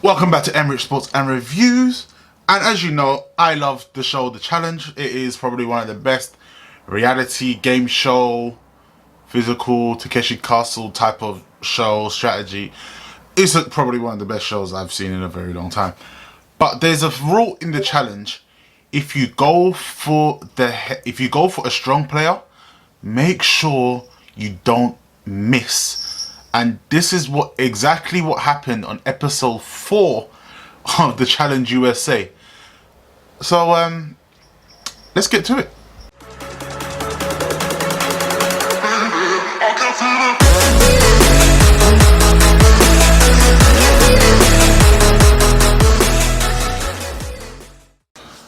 Welcome back to Emirates Sports and Reviews. And as you know, I love the show The Challenge. It is probably one of the best reality game show, physical, Takeshi Castle type of show, strategy. It's probably one of the best shows I've seen in a very long time. But there's a rule in The Challenge. If you go for a strong player, make sure you don't miss. And this is exactly what happened on episode 4 of the Challenge USA. So let's get to it.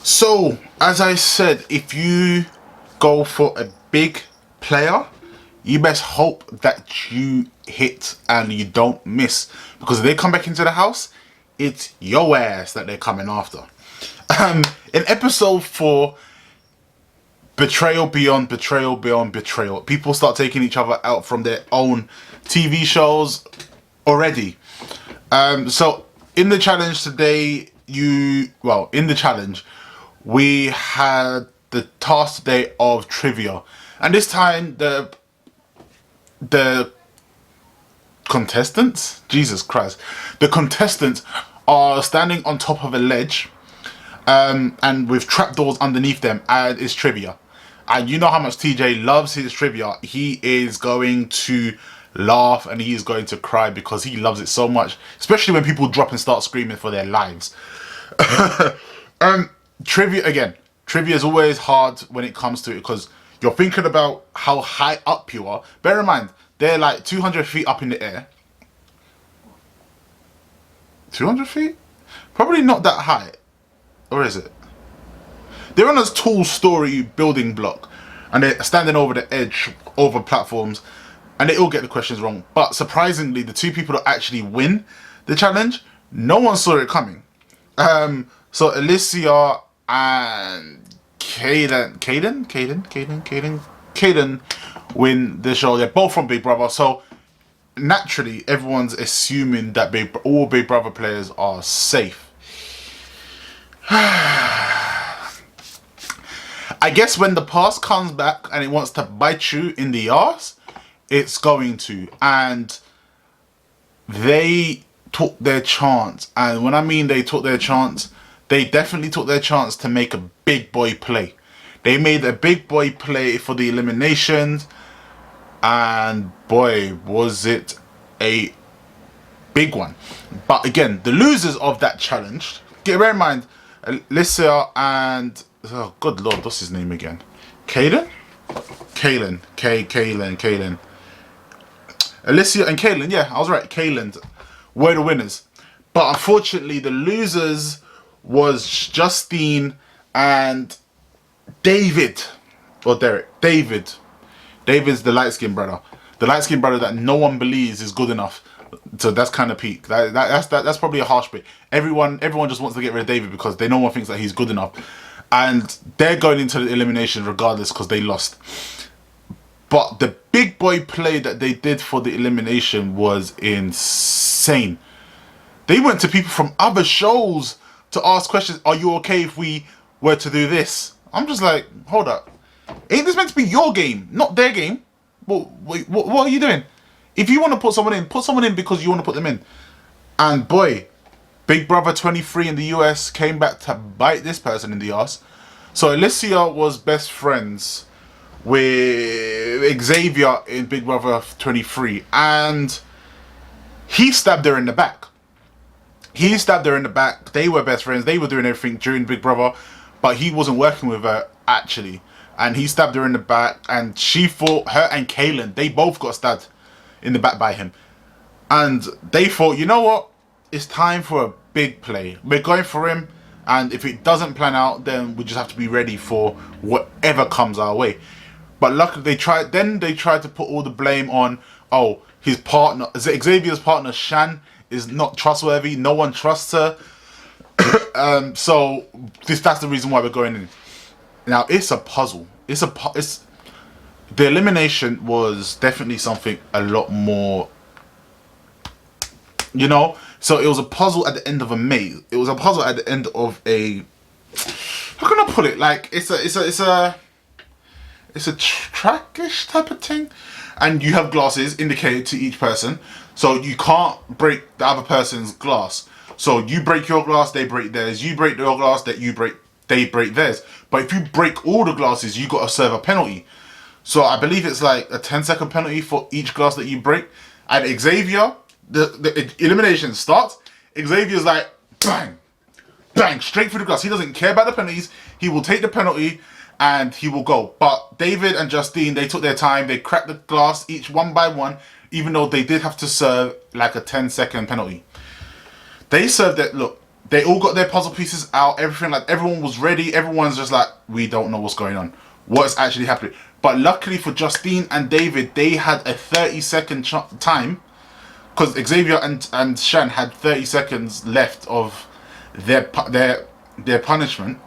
So as I said, if you go for a big player, you best hope that you hit and you don't miss, because if they come back into the house, it's your ass that they're coming after. In episode 4, betrayal beyond betrayal beyond betrayal. People start taking each other out from their own TV shows already. So in the challenge today, in the challenge, we had the task today of trivia, and this time the contestants, Jesus Christ, the contestants are standing on top of a ledge, and with trapdoors underneath them, and it's trivia. And you know how much TJ loves his trivia. He is going to laugh and he is going to cry because he loves it so much, especially when people drop and start screaming for their lives. Trivia is always hard when it comes to it, because you're thinking about how high up you are. Bear in mind, they're like 200 feet up in the air. 200 feet? Probably not that high. Or is it? They're on a two-story building block, and they're standing over the edge, over platforms, and they all get the questions wrong. But surprisingly, the two people that actually win the challenge, no one saw it coming. So Alicia and Caden win the show. They're both from Big Brother, so naturally everyone's assuming that all Big Brother players are safe. I guess when the past comes back and it wants to bite you in the arse, it's going to. And they took their chance. And when I mean they took their chance, they definitely took their chance to make a big boy play. They made a big boy play for the eliminations, and boy, was it a big one. But again, the losers of that challenge, bear in mind, Alicia and, oh good lord, what's his name again? Kaylin. Alicia and Kaylin, yeah, I was right, Kaylin were the winners. But unfortunately, the losers was Justine and David, or Derek. David's the light-skinned brother. The light-skinned brother that no one believes is good enough. So that's kind of peak. That's probably a harsh bit. Everyone just wants to get rid of David because no one thinks that he's good enough. And they're going into the elimination regardless because they lost. But the big boy play that they did for the elimination was insane. They went to people from other shows to ask questions. Are you okay if we were to do this? I'm just like, hold up. Ain't this meant to be your game, not their game? What are you doing? If you want to put someone in because you want to put them in. And boy, Big Brother 23 in the US came back to bite this person in the ass. So Alicia was best friends with Xavier in Big Brother 23, and he stabbed her in the back. They were best friends. They were doing everything during Big Brother, but he wasn't working with her actually. And he stabbed her in the back, and she thought, her and Kaylin, they both got stabbed in the back by him. And they thought, you know what? It's time for a big play. We're going for him, and if it doesn't plan out, then we just have to be ready for whatever comes our way. But luckily they tried to put all the blame on, oh, his partner, Xavier's partner, Shan, is not trustworthy. No one trusts her. So that's the reason why we're going in. Now it's a puzzle. The elimination was definitely something a lot more, you know, So it was a puzzle at the end of a maze. It was a puzzle at the end of a, how can I put it? Like it's a trackish type of thing, and you have glasses indicated to each person, so you can't break the other person's glass. So you break your glass, they break theirs. You break your glass, they break theirs. But if you break all the glasses, you got to serve a penalty. So I believe it's like a 10-second penalty for each glass that you break. And Xavier, the elimination starts. Xavier's like bang, bang, straight through the glass. He doesn't care about the penalties. He will take the penalty and he will go. But David and Justine, they took their time. They cracked the glass each one by one, even though they did have to serve like a 10-second penalty. They served it. Look, they all got their puzzle pieces out. Everything, like everyone was ready. Everyone's just like, we don't know what's going on. What is actually happening? But luckily for Justine and David, they had a 30-second time, because Xavier and Shan had 30 seconds left of their punishment,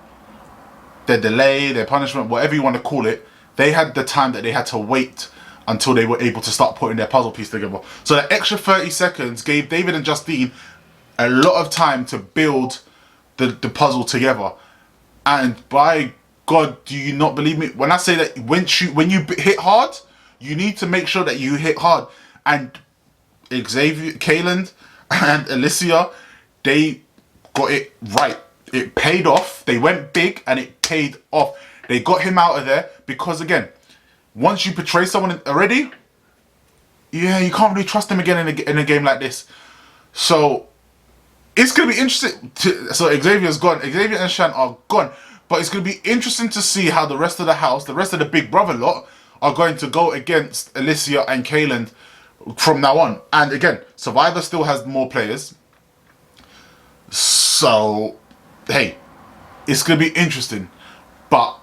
their delay, their punishment, whatever you want to call it. They had the time that they had to wait until they were able to start putting their puzzle piece together. So that extra 30 seconds gave David and Justine a lot of time to build the puzzle together. And by God, do you not believe me when I say that when you hit hard, you need to make sure that you hit hard. And Xavier, Kayland, and Alicia, they got it right. It paid off. They went big and it paid off. They got him out of there because, again, once you betray someone already, yeah, you can't really trust them again in a game like this. So it's going to be interesting. So Xavier's gone. Xavier and Shan are gone. But it's going to be interesting to see how the rest of the house, the rest of the Big Brother lot, are going to go against Alicia and Kayland from now on. And again, Survivor still has more players. So, hey, it's going to be interesting. But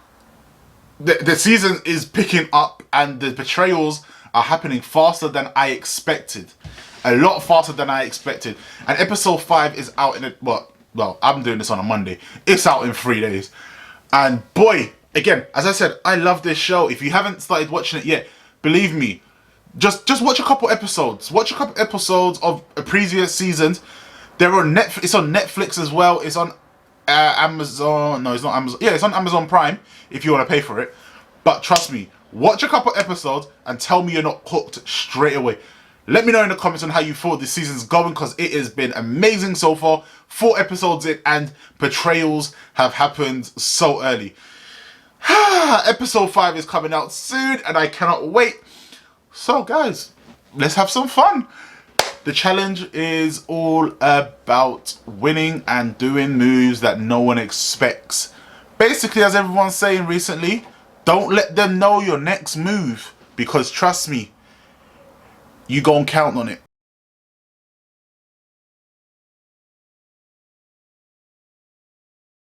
the season is picking up and the betrayals are happening faster than I expected. A lot faster than I expected. And episode 5 is out in well, I'm doing this on a Monday. It's out in 3 days. And boy, again, as I said, I love this show. If you haven't started watching it yet, believe me, just watch a couple episodes. Watch a couple episodes of previous seasons. They're on Netflix. It's on Netflix as well. It's on Amazon. No, it's not Amazon. Yeah, it's on Amazon Prime if you want to pay for it. But trust me, watch a couple episodes and tell me you're not hooked straight away. Let me know in the comments on how you thought this season's going, because it has been amazing so far. 4 episodes in and betrayals have happened so early. Episode 5 is coming out soon and I cannot wait. So guys, let's have some fun. The challenge is all about winning and doing moves that no one expects. Basically, as everyone's saying recently, don't let them know your next move, because trust me, you gon' count on it.